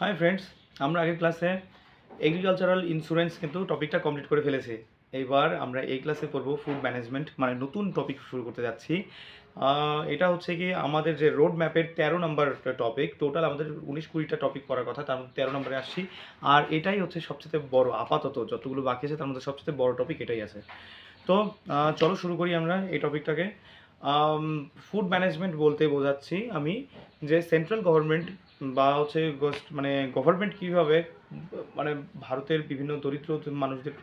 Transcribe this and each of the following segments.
Hi friends, আমরা আগের ক্লাসে এগ্রিকালচারাল ইন্স্যুরেন্স কিন্তু টপিকটা কমপ্লিট করে ফেলেছি। এইবার আমরা এই ক্লাসে পড়ব ফুড ম্যানেজমেন্ট, মানে নতুন টপিক শুরু করতে যাচ্ছি। এটা হচ্ছে কি আমাদের যে রোড ম্যাপের 13 নম্বর টপিক। টোটাল আমাদের 19-20টা টপিক করার কথা, তার মধ্যে 13 নম্বরে আসছি। আর এটাই হচ্ছে সবচেয়ে বড়, আপাতত যতগুলো বাকি আছে তার মধ্যে সবচেয়ে বড় টপিক এটাই আছে। তো চলো শুরু করি আমরা এই টপিকটাকে। ফুড ম্যানেজমেন্ট বলতে বোঝাচ্ছি আমি যে সেন্ট্রাল গভর্নমেন্ট বা হচ্ছে মানে গভর্নমেন্ট কীভাবে মানে ভারতের বিভিন্ন দরিদ্র মানুষদের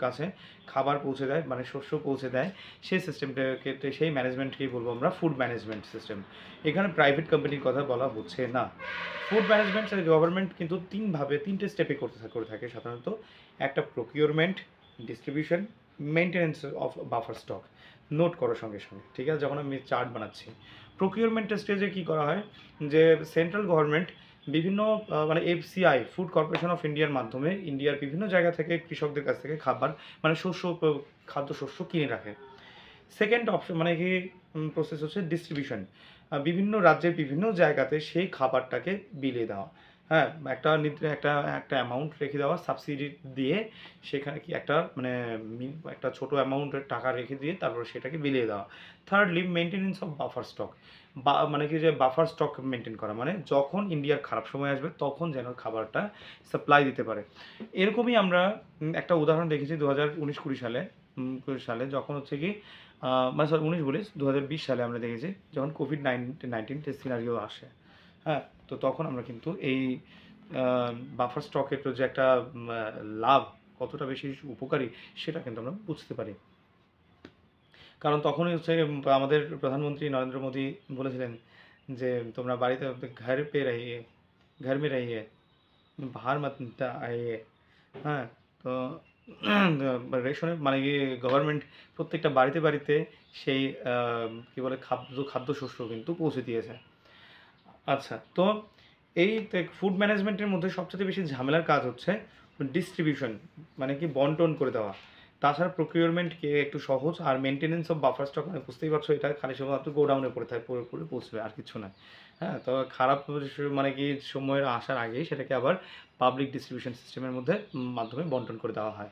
কাছে খাবার পৌঁছে দেয়, মানে শস্য পৌঁছে দেয়, সেই সিস্টেমটাকে, সেই ম্যানেজমেন্টকেই বলবো আমরা ফুড ম্যানেজমেন্ট সিস্টেম। এখানে প্রাইভেট কোম্পানির কথা বলা হচ্ছে না। ফুড ম্যানেজমেন্ট গভর্নমেন্ট কিন্তু তিনটে স্টেপে করে থাকে সাধারণত। একটা procurement, distribution, maintenance of buffer stock. Note করো সঙ্গে সঙ্গে, ঠিক আছে? যখন আমি চার্ট বানাচ্ছি, প্রকিউরমেন্টের স্টেজে কী করা হয় যে সেন্ট্রাল গভর্নমেন্ট বিভিন্ন মানে এফসিআই, ফুড কর্পোরেশন অফ ইন্ডিয়ার মাধ্যমে ইন্ডিয়ার বিভিন্ন জায়গা থেকে কৃষকদের কাছ থেকে খাবার, মানে খাদ্যশস্য কিনে রাখে। সেকেন্ড অপশন মানে কি প্রসেস হচ্ছে ডিস্ট্রিবিউশন। বিভিন্ন রাজ্যের বিভিন্ন জায়গাতে সেই খাবারটাকে বিলিয়ে দেওয়া। হ্যাঁ, একটা একটা অ্যামাউন্ট রেখে দেওয়া, সাবসিডি দিয়ে সেখানে কি একটা মানে একটা ছোটো অ্যামাউন্টের টাকা রেখে দিয়ে তারপর সেটাকে বিলিয়ে দেওয়া। Thirdly, maintenance of buffer stock, বা মানে কি যে বাফার স্টক মেনটেন করা, মানে যখন ইন্ডিয়ার খারাপ সময় আসবে তখন যেন খাবারটা সাপ্লাই দিতে পারে। এরকমই আমরা একটা উদাহরণ দেখেছি 2019-20 সালে। 20 সালে যখন হচ্ছে কি মানে 19 বলিস, 2020 সালে আমরা দেখেছি যখন কোভিড-19 সিনারিও আসে। হ্যাঁ, তো তখন আমরা কিন্তু এই বাফার স্টকের যে একটা লাভ কতটা বেশি উপকারী সেটা কিন্তু আমরা বুঝতে পারি। কারণ তখনই হচ্ছে আমাদের প্রধানমন্ত্রী নরেন্দ্র মোদী বলেছিলেন যে তোমরা বাড়িতে ঘর মে রহিয়ে বাহার মত আইয়ে। হ্যাঁ, তো রেশনের মানে কি গভর্নমেন্ট প্রত্যেকটা বাড়িতে বাড়িতে সেই কী বলে খাদ্যশস্য কিন্তু পৌঁছে দিয়েছে। আচ্ছা, তো এই ফুড ম্যানেজমেন্টের মধ্যে সবচেয়ে বেশি ঝামেলার কাজ হচ্ছে ডিস্ট্রিবিউশন, মানে কি বন্টন করে দেওয়া। তাছাড়া প্রকিউরমেন্টকে একটু সহজ, আর মেনটেনেন্স অফ বাফার স্টক মানে বুঝতেই পারছো, এটা খালি শুধুমাত্র গোডাউনে পড়ে পৌঁছবে, আর কিছু না। হ্যাঁ, তো খারাপ মানে কি সময়ের আসার আগেই সেটাকে আবার পাবলিক ডিস্ট্রিবিউশন সিস্টেমের মাধ্যমে বন্টন করে দেওয়া হয়।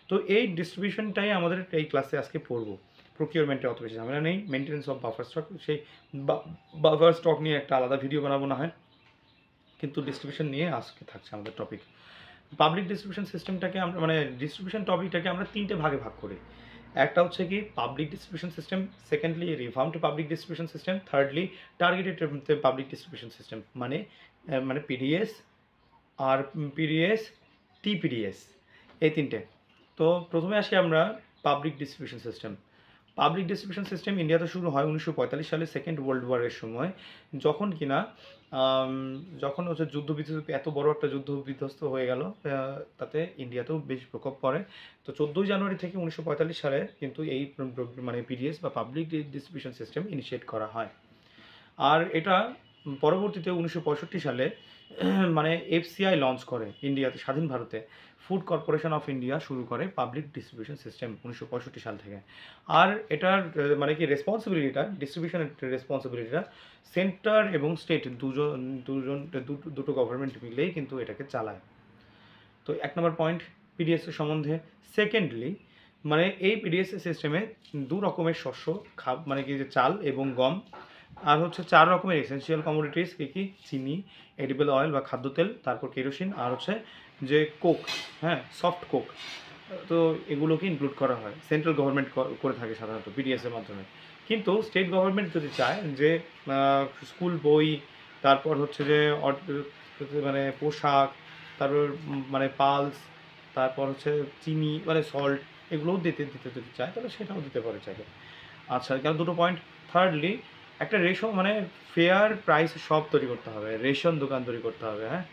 তো এই ডিস্ট্রিবিউশনটাই আমাদের এই ক্লাসে আজকে পড়বো। প্রকিউরমেন্টে অত বেশি ঝামেলা নেই, মেনটেনেন্স অফ বাফার স্টক, সেই বাফার স্টক নিয়ে একটা আলাদা ভিডিও বানাবো না হয়, কিন্তু ডিস্ট্রিবিউশন নিয়ে আজকে থাকছে আমাদের টপিক। পাবলিক ডিস্ট্রিবিউশন সিস্টেমটাকে আমরা মানে ডিস্ট্রিবিউশন টপিকটাকে আমরা তিনটে ভাগে ভাগ করি। একটা হচ্ছে কি public distribution system, secondly reformed public distribution system, thirdly targeted public distribution system, মানে মানে পিডিএস, আর পিডিএস, টিপিডিএস, এই তিনটে। তো প্রথমে আসি আমরা public distribution system. Public distribution system ইন্ডিয়াতে শুরু হয় 1945 সালে, সেকেন্ড ওয়ার্ল্ড ওয়ারের সময়, যখন কিনা যখন হচ্ছে এত বড় একটা যুদ্ধ বিধ্বস্ত হয়ে গেল, তাতে ইন্ডিয়াতেও বেশ প্রকোপ পড়ে। তো 14 জানুয়ারি থেকে 1945 সালে কিন্তু এই মানে পিডিএস বা পাবলিক ডিস্ট্রিবিউশন সিস্টেম ইনিশিয়েট করা হয়। আর এটা পরবর্তীতে 1965 সালে মানে এফসিআই লঞ্চ করে ইন্ডিয়াতে, স্বাধীন ভারতে ফুড কর্পোরেশন অফ ইন্ডিয়া শুরু করে পাবলিক ডিস্ট্রিবিউশন সিস্টেম 1965 সাল থেকে। আর এটার মানে কি রেসপন্সিবিলিটিটা, ডিস্ট্রিবিউশনের রেসপন্সিবিলিটিটা সেন্টার এবং স্টেট দুটো গভর্নমেন্ট মিলেই কিন্তু এটাকে চালায়। তো 1 নম্বর পয়েন্ট পিডিএস সম্বন্ধে। সেকেন্ডলি, মানে এই পিডিএস সিস্টেমে দু রকমের শস্য মানে কি যে চাল এবং গম, আর হচ্ছে 4 রকমের এসেনশিয়াল কমোডিটিস, কি চিনি, এডিবল অয়েল বা খাদ্যতেল, তারপর কেরোসিন, আর হচ্ছে যে কোক, হ্যাঁ সফট কোক। তো এগুলোকে ইনক্লুড করা হয়, সেন্ট্রাল গভর্নমেন্ট করে থাকে সাধারণত পিডিএসের মাধ্যমে। কিন্তু স্টেট গভর্নমেন্ট যদি চায় যে স্কুল বই, তারপর হচ্ছে যে মানে পোশাক, তারপর মানে পালস, তারপর হচ্ছে চিনি মানে সল্ট, এগুলোও দিতে যদি চায় তাহলে সেটাও দিতে পারে চাইলে। আচ্ছা, কেন দুটো পয়েন্ট। থার্ডলি, একটা রেশন মানে ফেয়ার প্রাইস সব তৈরি করতে হবে, রেশন দোকান তৈরি করতে হবে। হ্যাঁ,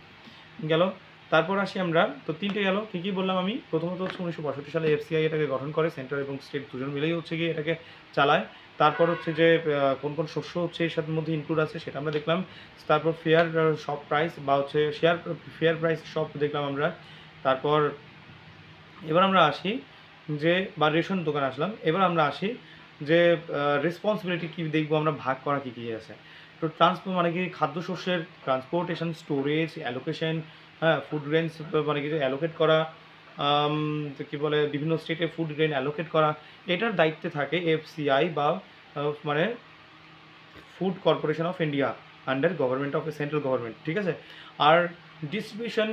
গেল। তারপর আসি আমরা, তো তিনটে গেল, কী বললাম আমি। প্রথমত হচ্ছে 1965 সালে এফসিআই এটাকে গঠন করে, সেন্টার এবং স্টেট দুজন মিলেই হচ্ছে গিয়ে এটাকে চালায়। তারপর হচ্ছে যে কোন কোন শস্য হচ্ছে এর সাথে মধ্যে ইনক্লুড আছে সেটা আমরা দেখলাম। তারপর ফেয়ার সব প্রাইস বা হচ্ছে ফেয়ার প্রাইস সব দেখলাম আমরা। তারপর এবার আমরা আসি যে বা রেশন দোকান আসলাম। এবার আমরা আসি যে রেসপন্সিবিলিটি কী দেখবো আমরা, ভাগ করা কী কী আছে। তো ট্রান্সপোর্ট মানে কি খাদ্যশস্যের ট্রান্সপোর্টেশন, স্টোরেজ, অ্যালোকেশন, হ্যাঁ, ফুড গ্রেনস মানে কি অ্যালোকেট করা, তো কী বলে বিভিন্ন স্টেটে ফুড গ্রেন অ্যালোকেট করা, এটার দায়িত্বে থাকে এফসিআই বা মানে food corporation of India under government of central government, ঠিক আছে। আর ডিস্ট্রিবিউশন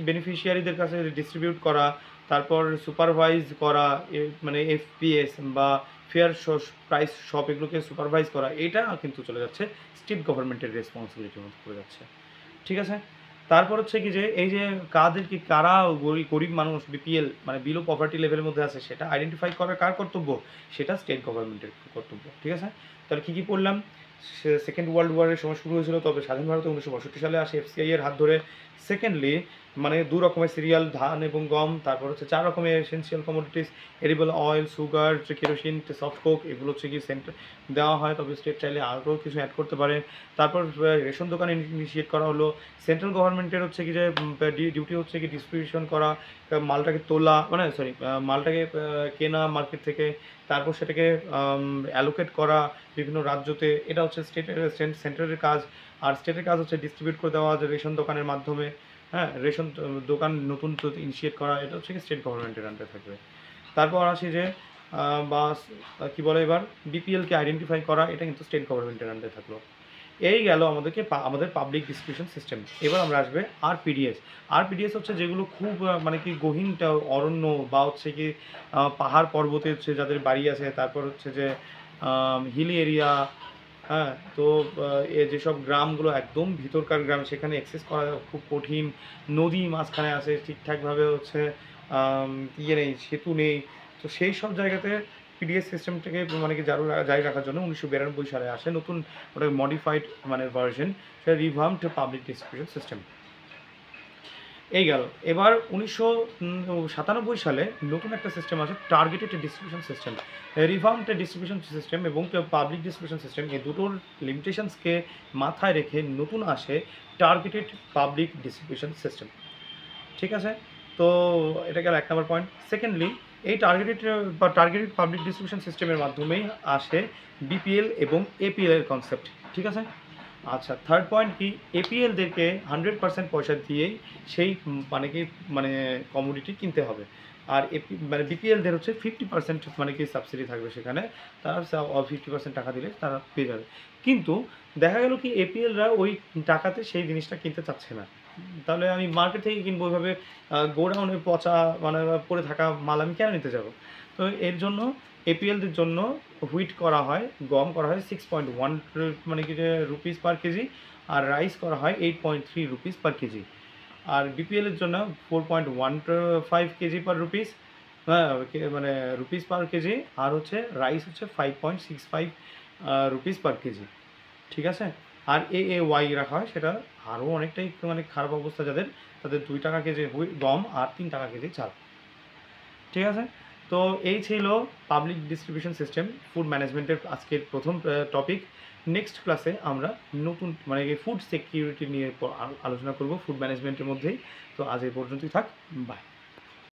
বেনিফিশিয়ারিদের কাছে ডিস্ট্রিবিউট করা, তারপর সুপারভাইজ করা, মানে এফপিএস বা ফেয়ার প্রাইস শপ এগুলোকে সুপারভাইজ করা, এটা কিন্তু চলে যাচ্ছে স্টেট গভর্নমেন্টের রেসপন্সিবিলিটির মধ্যে পড়ে যাচ্ছে, ঠিক আছে। তারপর হচ্ছে কি যে এই যে কারা গরিব মানুষ বিপিএল মানে বিলো পভার্টি লেভেলের মধ্যে আছে সেটা আইডেন্টিফাই করা কার কর্তব্য, সেটা স্টেট গভর্নমেন্টের কর্তব্য, ঠিক আছে। তাহলে কী কী পড়লাম, সেকেন্ড ওয়ার্ল্ড ওয়ারের সময় শুরু হয়েছিল, তবে স্বাধীন ভারতে 1962 সালে আসে এফসিআই এর হাত ধরে। সেকেন্ডলি মানে 2 রকমের সিরিয়াল, ধান এবং গম, তারপর হচ্ছে 4 রকমের essential commodities, edible oil, sugar, kerosene, soft Coke, এগুলো হচ্ছে কি সেন্টার দেওয়া হয়, তবে স্টেট চাইলে আরও কিছু অ্যাড করতে পারে। তারপর রেশন দোকান ইনিশিয়েট করা হলো। সেন্ট্রাল গভর্নমেন্টের হচ্ছে কি যে ডিউটি হচ্ছে কি ডিস্ট্রিবিউশন করা, মালটাকে তোলা মানে মালটাকে কেনা মার্কেট থেকে, তারপর সেটাকে অ্যালোকেট করা বিভিন্ন রাজ্যতে, এটা হচ্ছে সেন্টারের কাজ। আর স্টেটের কাজ হচ্ছে ডিস্ট্রিবিউট করে দেওয়া রেশন দোকানের মাধ্যমে, হ্যাঁ, রেশন দোকান নতুন ইনিশিয়েট করা, এটা হচ্ছে কি স্টেট গভর্নমেন্টের আন্ডারে থাকবে। তারপর আসি যে বা কী বলে এবার বিপিএলকে আইডেন্টিফাই করা, এটা কিন্তু স্টেট গভর্নমেন্টের আন্ডারে থাকলো। এই গেল আমাদের পাবলিক ডিস্ট্রিবিউশন সিস্টেম। এবার আমরা আসবে আরপিডিএস হচ্ছে যেগুলো খুব মানে কি গহীন অরণ্য বা হচ্ছে কি পাহাড় পর্বতে হচ্ছে যাদের বাড়ি আছে, তারপর হচ্ছে যে হিলি এরিয়া, হ্যাঁ, তো যেসব গ্রামগুলো একদম ভিতরকার গ্রাম, সেখানে অ্যাক্সেস করা খুব কঠিন, নদী মাঝখানে আছে, ঠিকঠাকভাবে হচ্ছে ইয়ে নেই, সেতু নেই, তো সেই সব জায়গাতে পিডিএস সিস্টেমটাকে মানে কি জারি রাখার জন্য 1992 সালে আসে নতুন ওটা মডিফাইড মানে ভার্সন, সেটা রিভাম্পড পাবলিক ডিস্ট্রিবিউশন সিস্টেম। এই গেল। এবার 1997 সালে নতুন একটা সিস্টেম আছে targeted distribution system. Revamped distribution system এবং পাবলিক ডিস্ট্রিবিউশন সিস্টেম, এই দুটোর লিমিটেশনসকে মাথায় রেখে নতুন আসে টার্গেটেড পাবলিক ডিস্ট্রিবিউশন সিস্টেম, ঠিক আছে। তো এটা গেল 1 নম্বর পয়েন্ট। সেকেন্ডলি এই টার্গেটেড পাবলিক ডিস্ট্রিবিউশন সিস্টেমের মাধ্যমেই আসে বিপিএল এবং এপিএল এর কনসেপ্ট, ঠিক আছে। আচ্ছা, থার্ড পয়েন্ট কি, এপিএলদেরকে 100% পয়সা দিয়েই সেই মানে কমোডিটি কিনতে হবে। আর মানে বিপিএলদের হচ্ছে 50% মানে কি সাবসিডি থাকবে সেখানে, তারা 50% টাকা দিলে তারা পেয়ে যাবে। কিন্তু দেখা গেল কি এপিএলরা ওই টাকাতে সেই জিনিসটা কিনতে চাচ্ছে না, তাহলে আমি মার্কেট থেকে কিনবো, ওইভাবে গোডাউনে পচা মানে পড়ে থাকা মাল আমি কেন নিতে যাব। তো এর জন্য এপিএলদের জন্য হুইট করা হয়, গম করা হয় 6.1 মানে কি যে রুপিস পার কেজি, আর রাইস করা হয় 8.3 রুপিস পার কেজি। আর বিপিএলের জন্য 4.15 কেজি পার রুপিস, হ্যাঁ মানে রুপিস পার কেজি, আর হচ্ছে রাইস হচ্ছে 5.65 রুপিস পার কেজি, ঠিক আছে। আর ওয়াই রাখা হয়, সেটা আরও অনেকটাই মানে খারাপ অবস্থা যাদের, তাদের 2 টাকা কেজি গম আর 3 টাকা কেজি চাল, ঠিক আছে। তো এই ছিল পাবলিক ডিস্ট্রিবিউশন সিস্টেম ফুড ম্যানেজমেন্টের আজকের প্রথম টপিক। নেক্সট ক্লাসে আমরা নতুন মানে ফুড সিকিউরিটি নিয়ে আলোচনা করব ফুড ম্যানেজমেন্টের মধ্যেই। তো আজ এই পর্যন্তই থাক, বাই।